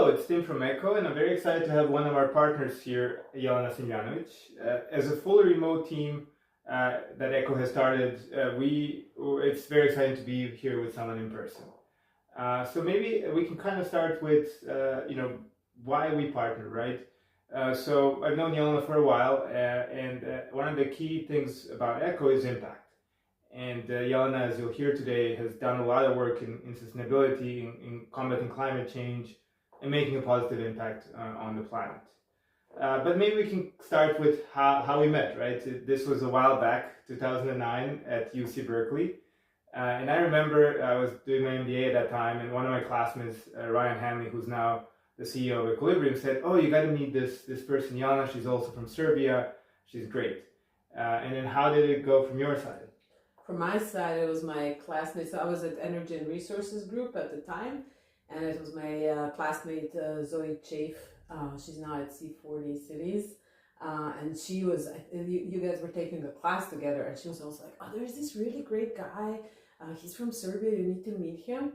hello, it's Tim from Echo, and I'm very excited to have one of our partners here, Jelena Simjanovic. As a fully remote team that Echo has started, it's very exciting to be here with someone in person. So maybe we can kind of start with, why we partner, right? So I've known Jelena for a while, and one of the key things about Echo is impact. And Jelena, as you'll hear today, has done a lot of work in sustainability, in combating climate change, and making a positive impact on the planet. But maybe we can start with how we met, right? This was a while back, 2009, at UC Berkeley. And I remember I was doing my MBA at that time, and one of my classmates, Ryan Hanley, who's now the CEO of Equilibrium, said, "Oh, you got to meet this person, Jelena. She's also from Serbia. She's great." And then how did it go from your side? From my side, it was my classmate. So I was at Energy and Resources Group at the time, and it was my classmate Zoe Chafe. She's now at C40 Cities, and she was. You guys were taking a class together, and she was also like, "Oh, there's this really great guy. He's from Serbia. You need to meet him."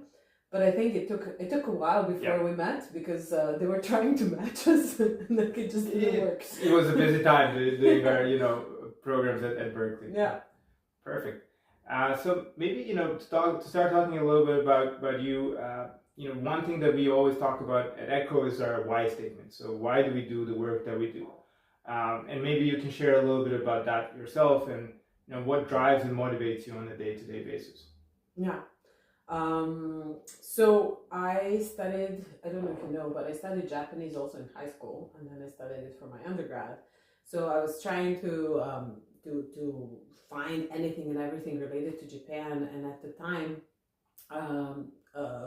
But I think it took a while before we met because they were trying to match us, and like it just didn't work. It was a busy time doing our programs at Berkeley. Yeah. Perfect. So maybe to start talking a little bit about you. One thing that we always talk about at Echo is our why statement. So why do we do the work that we do? And maybe you can share a little bit about that yourself, and what drives and motivates you on a day-to-day basis. Yeah. So I studied, I don't know if you know, but I studied Japanese also in high school, and then I studied it for my undergrad. So I was trying to find anything and everything related to Japan, and at the time,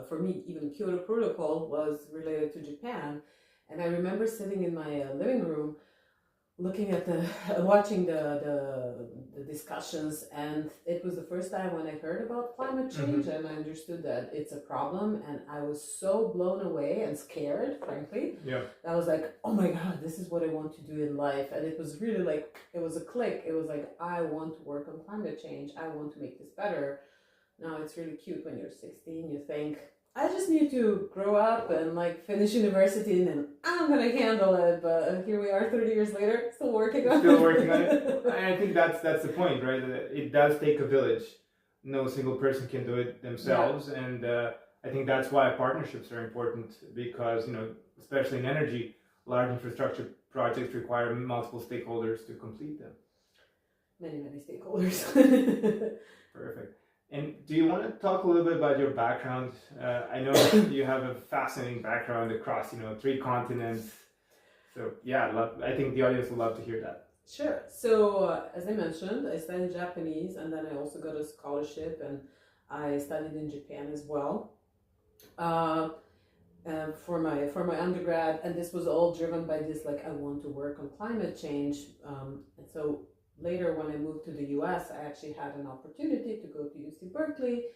for me, even Kyoto Protocol was related to Japan. And I remember sitting in my living room, looking at watching the discussions, and it was the first time when I heard about climate change, and I understood that it's a problem, and I was so blown away and scared, frankly. Yeah. I was like, oh my God, this is what I want to do in life. And it was really like, it was a click. It was like, I want to work on climate change. I want to make this better. Now it's really cute when you're 16, you think, I just need to grow up and like finish university and then I'm gonna handle it. But here we are 30 years later, still working on it. I think that's the point, right? It does take a village. No single person can do it themselves. Yeah. And I think that's why partnerships are important, because, especially in energy, large infrastructure projects require multiple stakeholders to complete them. Many stakeholders. Perfect. And do you want to talk a little bit about your background? I know you have a fascinating background across, 3 continents. So yeah, I think the audience would love to hear that. Sure. So as I mentioned, I studied Japanese, and then I also got a scholarship, and I studied in Japan as well for my undergrad. And this was all driven by this, like, I want to work on climate change. And so later, when I moved to the US, I actually had an opportunity to go to UC Berkeley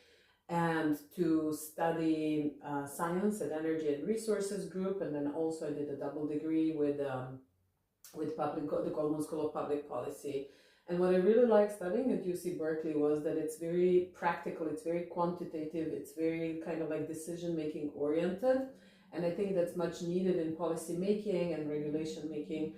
and to study science at Energy and Resources Group, and then also I did a double degree with the Goldman School of Public Policy. And what I really liked studying at UC Berkeley was that it's very practical, it's very quantitative, it's very kind of like decision-making oriented, and I think that's much needed in policy making and regulation making.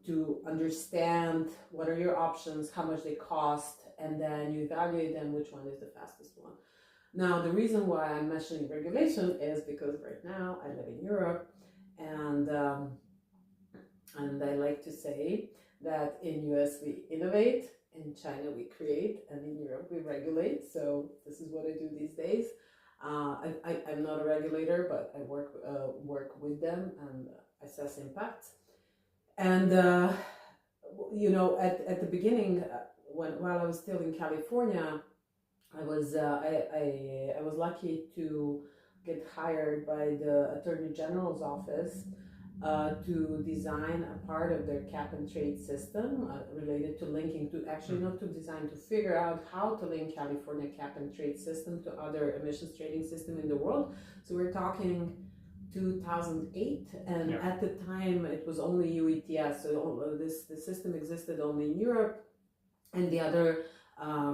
To understand what are your options, how much they cost, and then you evaluate them, which one is the fastest one. Now, the reason why I'm mentioning regulation is because right now I live in Europe, and I like to say that in US we innovate, in China we create, and in Europe we regulate. So this is what I do these days. I'm not a regulator, but I work with them and assess impact. And at the beginning, while I was still in California, I was lucky to get hired by the Attorney General's office to design a part of their cap and trade system related to linking to, actually not to design, to figure out how to link California cap and trade system to other emissions trading system in the world. So we're talking 2008, and at the time it was only EU ETS, so the system existed only in Europe, and the other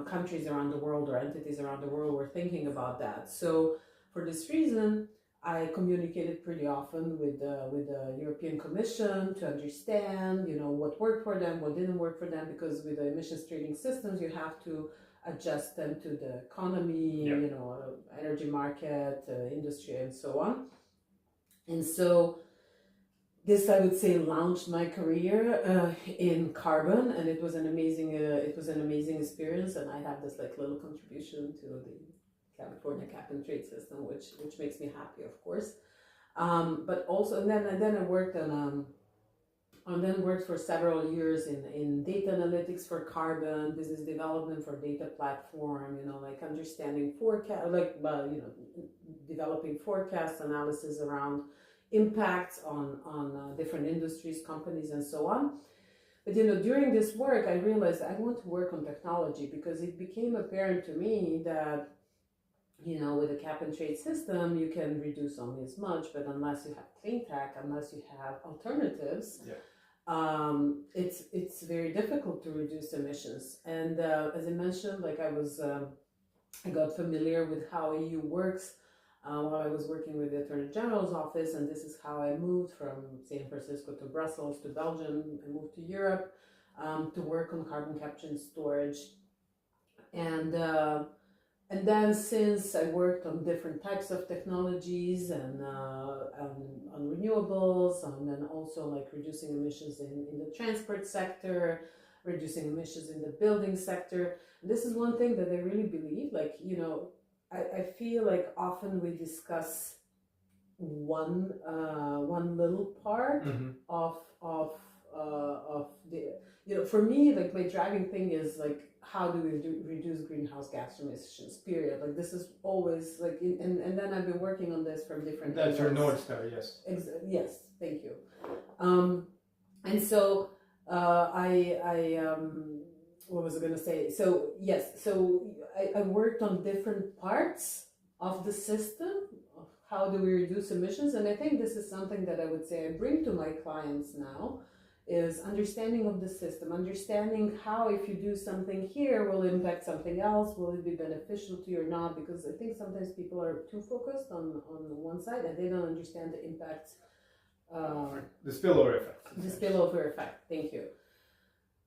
countries around the world or entities around the world were thinking about that. So for this reason, I communicated pretty often with the European Commission to understand, what worked for them, what didn't work for them, because with the emissions trading systems, you have to adjust them to the economy, energy market, industry, and so on. And so this, I would say, launched my career in carbon, and it was an amazing experience. And I have this like little contribution to the California cap and trade system, which makes me happy, of course. But also, and then I worked worked for several years in data analytics for carbon, business development for data platform, like understanding forecast, developing forecast analysis around impacts on different industries, companies, and so on. But during this work, I realized I want to work on technology, because it became apparent to me that with a cap and trade system, you can reduce only as much, but unless you have clean tech, unless you have alternatives, it's very difficult to reduce emissions. And as I mentioned, like I got familiar with how EU works while I was working with the Attorney General's office, and this is how I moved from San Francisco to Brussels to Belgium. I moved to Europe to work on carbon capture and storage. And then since I worked on different types of technologies and on renewables, and then also like reducing emissions in the transport sector, reducing emissions in the building sector. And this is one thing that I really believe, I feel like often we discuss one little part of the, for me, like my driving thing is like, how do we reduce greenhouse gas emissions, period. Like this is always like, and then I've been working on this from different That's your North Star, yes. Yes, thank you. And so what was I going to say? So yes, so I worked on different parts of the system of how do we reduce emissions, and I think this is something that I would say I bring to my clients now, is understanding of the system, understanding how if you do something here will impact something else, will it be beneficial to you or not, because I think sometimes people are too focused on one side and they don't understand the impacts. The spillover effect. The spillover effect, thank you.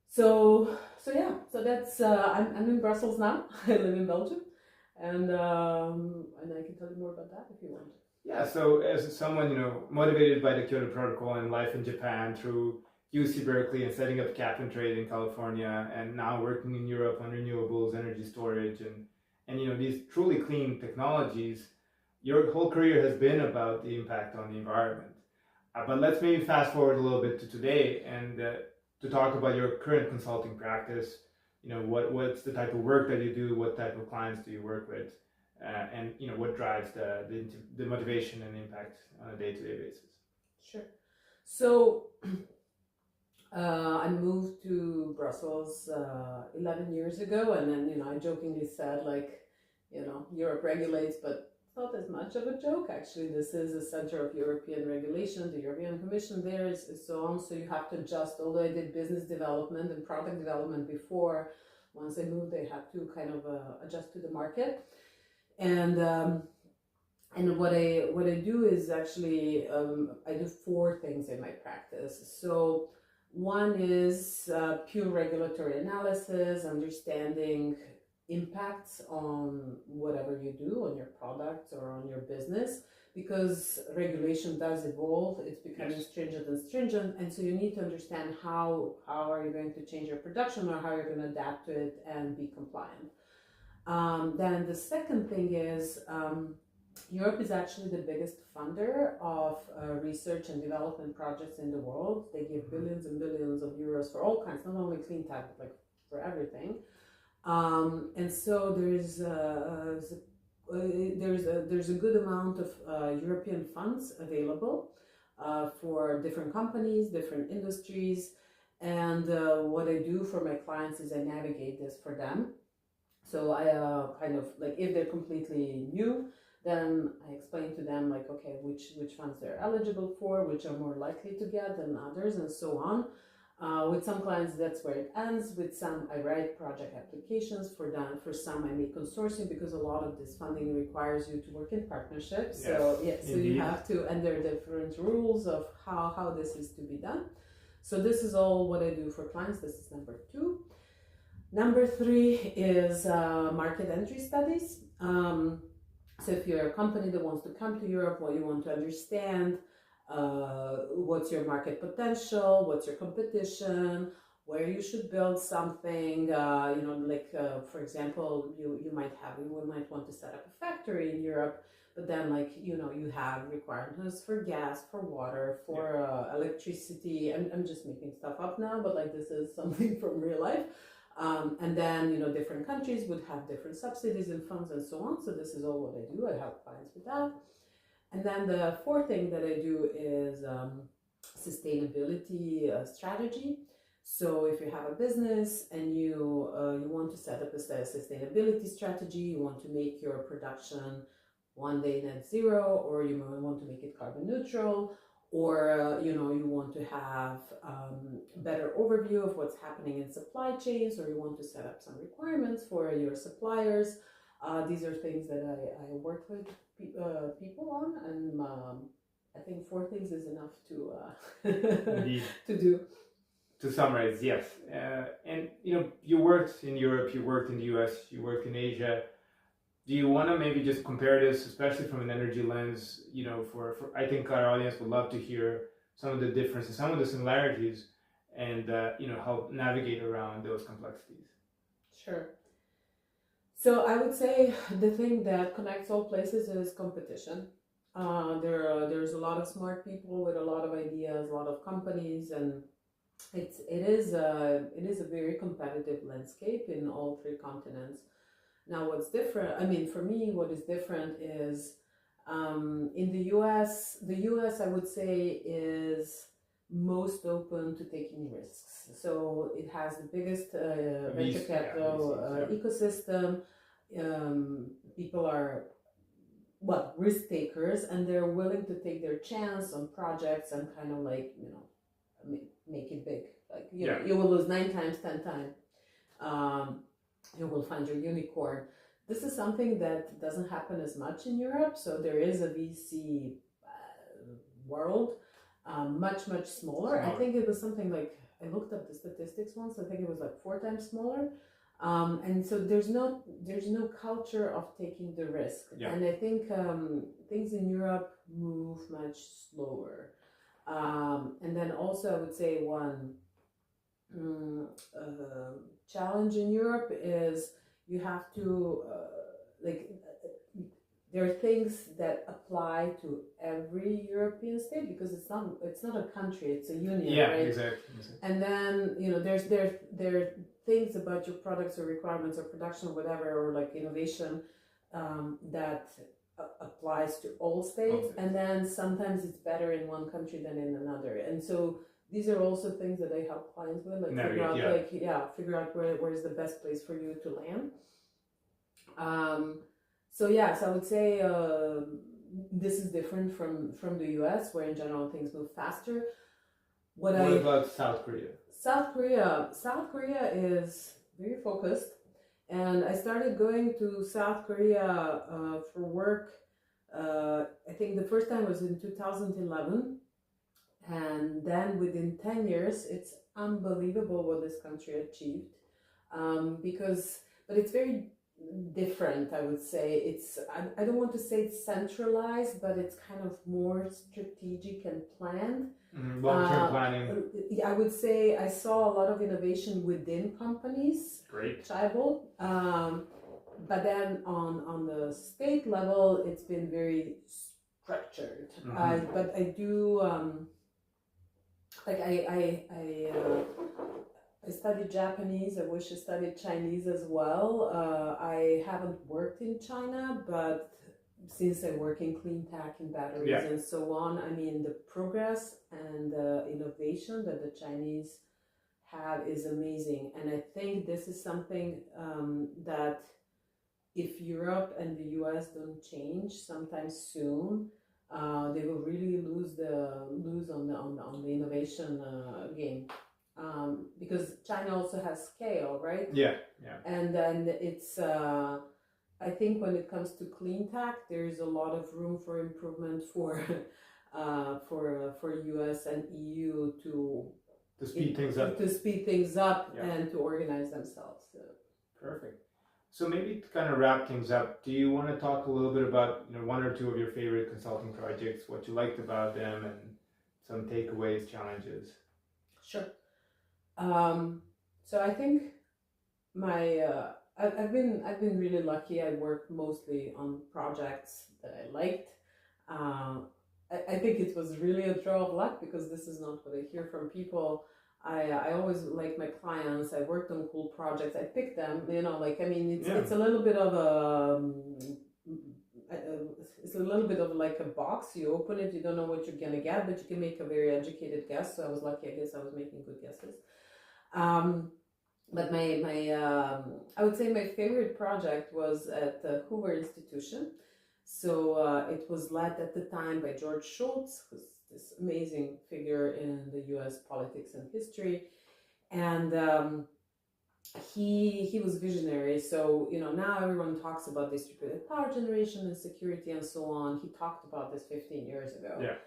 So that's, I'm in Brussels now, I live in Belgium, and I can tell you more about that if you want. Yeah, so as someone, motivated by the Kyoto Protocol and life in Japan through UC Berkeley and setting up cap and trade in California, and now working in Europe on renewables, energy storage, and these truly clean technologies, your whole career has been about the impact on the environment. But let's maybe fast forward a little bit to today and to talk about your current consulting practice. What's the type of work that you do, what type of clients do you work with, and what drives the motivation and impact on a day-to-day basis. Sure. So I moved to Brussels 11 years ago, and then I jokingly said, like, Europe regulates, but it's not as much of a joke. Actually, this is a center of European regulation. The European Commission there is so on, so you have to adjust. Although I did business development and product development before, once I moved, I had to kind of adjust to the market. And what I do is actually I do 4 things in my practice. So one is pure regulatory analysis, understanding impacts on whatever you do, on your product or on your business, because regulation does evolve. It's becoming stringent and stringent, and so you need to understand how are you going to change your production, or how you're going to adapt to it and be compliant. Then the second thing is Europe is actually the biggest funder of research and development projects in the world. They give billions and billions of euros for all kinds, not only clean tech, but like for everything. And so there's a good amount of European funds available for different companies, different industries. And what I do for my clients is I navigate this for them. So I kind of like, if they're completely new, then I explain to them like, okay, which funds they're eligible for, which are more likely to get than others, and so on. With some clients, that's where it ends. With some, I write project applications for them. For some, I make consortium because a lot of this funding requires you to work in partnerships. Yes, so yeah, so indeed. you have to, and there are different rules of how this is to be done. So this is all what I do for clients. This is number 2. Number 3 is market entry studies. So if you're a company that wants to come to Europe, what you want to understand, what's your market potential, what's your competition, where you should build something, for example, you might want to set up a factory in Europe, but then you have requirements for gas, for water, for electricity. I'm just making stuff up now, but this is something from real life. And then, different countries would have different subsidies and funds and so on. So this is all what I do. I help clients with that. And then the 4th thing that I do is sustainability strategy. So if you have a business and you want to set up a sustainability strategy, you want to make your production one day net zero, or you want to make it carbon neutral, or you want to have better overview of what's happening in supply chains, or you want to set up some requirements for your suppliers. These are things that I work with people on, and I think 4 things is enough to to do. To summarize, yes. And you worked in Europe, you worked in the US, you worked in Asia. Do you want to maybe just compare this, especially from an energy lens? For I think our audience would love to hear some of the differences, some of the similarities, and help navigate around those complexities. Sure. So I would say the thing that connects all places is competition. There's a lot of smart people with a lot of ideas, a lot of companies, and it is a very competitive landscape in all 3 continents. Now, what's different? For me, what is different is in the US. The US, I would say, is most open to taking risks. So it has the biggest venture capital ecosystem. People are risk takers, and they're willing to take their chance on projects and kind of make it big. You will lose 9 times, 10 times. You will find your unicorn. This is something that doesn't happen as much in Europe. So there is a VC world, much smaller. I think it was something I looked up the statistics once. I think it was 4 times smaller. And so there's no culture of taking the risk. Yeah. And I think things in Europe move much slower. And then also I would say one challenge in Europe is you have to there are things that apply to every European state, because it's not a country, it's a union, right? Exactly. And then there are things about your products or requirements or production or whatever, or innovation that applies to all states. Okay. And then sometimes it's better in one country than in another, and so these are also things that I help clients with, figure out where is the best place for you to land. So I would say this is different from the US, where in general things move faster. What about South Korea? South Korea is very focused, and I started going to South Korea for work. I think the first time was in 2011. And then within 10 years, it's unbelievable what this country achieved. But it's very different, I would say. I don't want to say it's centralized, but it's kind of more strategic and planned. Long-term planning. I would say I saw a lot of innovation within companies. Great. Tribal. But then on the state level, it's been very structured. But I do... I studied Japanese. I wish I studied Chinese as well. I haven't worked in China, but since I work in clean tech and batteries and so on, the progress and the innovation that the Chinese have is amazing. And I think this is something that if Europe and the US don't change sometime soon, they will really lose on the innovation game. because China also has scale, right? Yeah, yeah. And then it's, I think when it comes to clean tech, there's a lot of room for improvement for US and EU to speed things up. Yeah. And to organize themselves. So. Perfect. So maybe to kind of wrap things up, do you want to talk a little bit about one or two of your favorite consulting projects, what you liked about them, and some takeaways, challenges? Sure. So I think I've been really lucky. I worked mostly on projects that I liked. I think it was really a draw of luck because this is not what I hear from people. I always like my clients. I worked on cool projects. I picked them. It's a little bit of it's a little bit of like a box. You open it, you don't know what you're gonna get, but you can make a very educated guess. So I was lucky. I guess I was making good guesses. But I would say my favorite project was at the Hoover Institution. So it was led at the time by George Shultz, who's this amazing figure in the U.S. politics and history, and he was visionary. So now everyone talks about distributed power generation and security and so on. He talked about this 15 years ago. Yeah.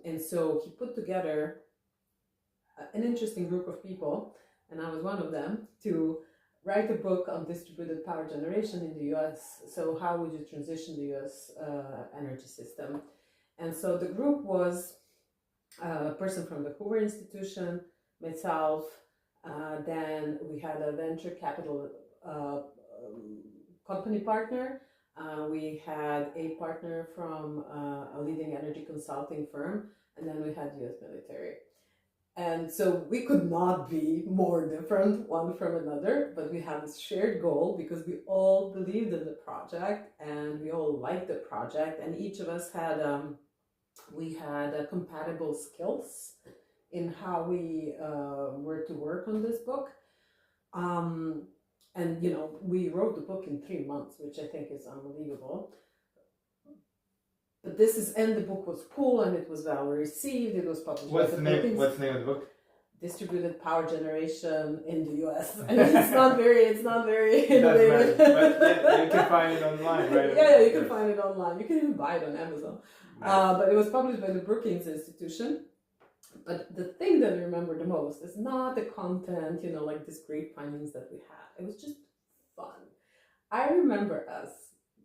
And so he put together an interesting group of people, and I was one of them, to write a book on distributed power generation in the US. So how would you transition the US energy system? And so the group was a person from the Hoover Institution, myself, then we had a venture capital company partner. We had a partner from a leading energy consulting firm, and then we had US military. And so we could not be more different one from another, but we had this shared goal because we all believed in the project and we all liked the project, and each of us had compatible skills in how we were to work on this book. And we wrote the book in 3 months, which I think is unbelievable. But the book was cool and it was well received. It was published. What's the name of the book? Distributed Power Generation in the US. I mean, it's not very innovative. But you can find it online, right? Yeah, you can find it online. You can even buy it on Amazon. Nice. But it was published by the Brookings Institution. But the thing that I remember the most is not the content, like these great findings that we had. It was just fun. I remember us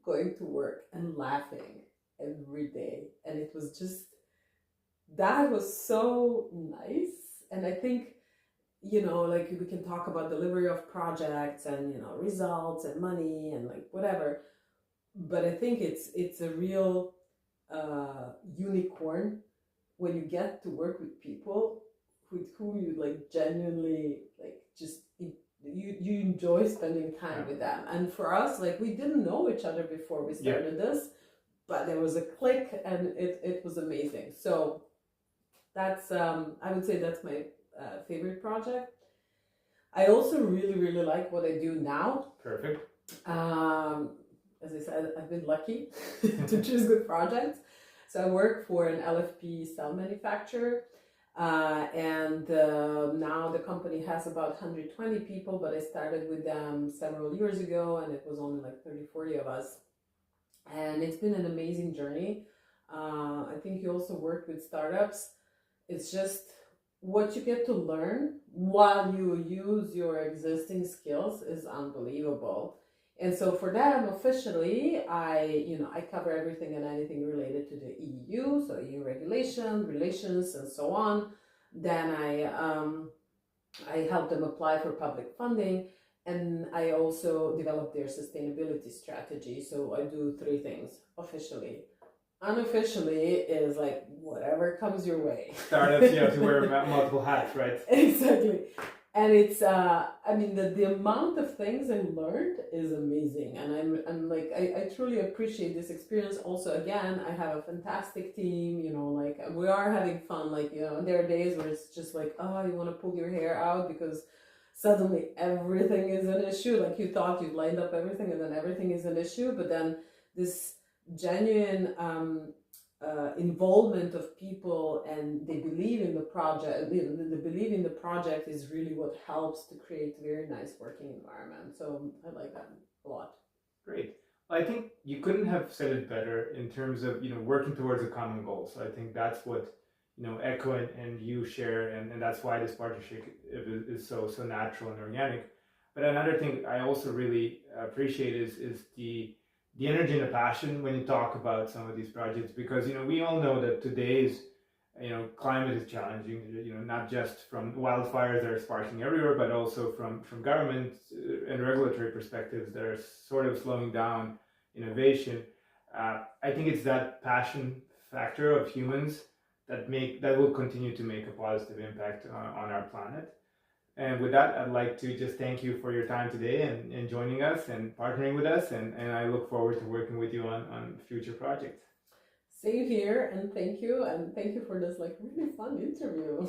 going to work and laughing every day, and it was just, that was so nice. And I think like we can talk about delivery of projects and results and money and like whatever, but I think it's a real unicorn when you get to work with people with whom you like genuinely like just you enjoy spending time with them. And for us, like, we didn't know each other before we started this, but there was a click and it was amazing. So that's I would say that's my favorite project. I also really, really like what I do now. Perfect. As I said, I've been lucky to choose good projects. So I work for an LFP cell manufacturer, and now the company has about 120 people, but I started with them several years ago, and it was only like 30-40 of us. And it's been an amazing journey. I think you also work with startups. It's just what you get to learn while you use your existing skills is unbelievable. And so for them, officially, I cover everything and anything related to the EU, so EU regulation, relations, and so on. Then I help them apply for public funding, and I also develop their sustainability strategy. So I do 3 things officially. Unofficially is like whatever comes your way. Startups, you have to wear multiple hats, right? Exactly. And it's the amount of things I learned is amazing, and I'm like I truly appreciate this experience. Also, again, I have a fantastic team. Like, we are having fun. Like, there are days where it's just like, oh, you want to pull your hair out because suddenly everything is an issue. Like, you thought you'd lined up everything, and then everything is an issue. But then this genuine involvement of people, and they believe in the project. The belief in the project is really what helps to create a very nice working environment. So I like that a lot. Great. I think you couldn't have said it better in terms of working towards a common goal. So I think that's what Echo and you share, and that's why this partnership is so natural and organic. But another thing I also really appreciate is the energy and the passion when you talk about some of these projects, because we all know that today's climate is challenging, not just from wildfires that are sparking everywhere, but also from government and regulatory perspectives that are sort of slowing down innovation. I think it's that passion factor of humans that will continue to make a positive impact on our planet. And with that, I'd like to just thank you for your time today and joining us and partnering with us, and I look forward to working with you on future projects. Same here, and thank you for this like really fun interview.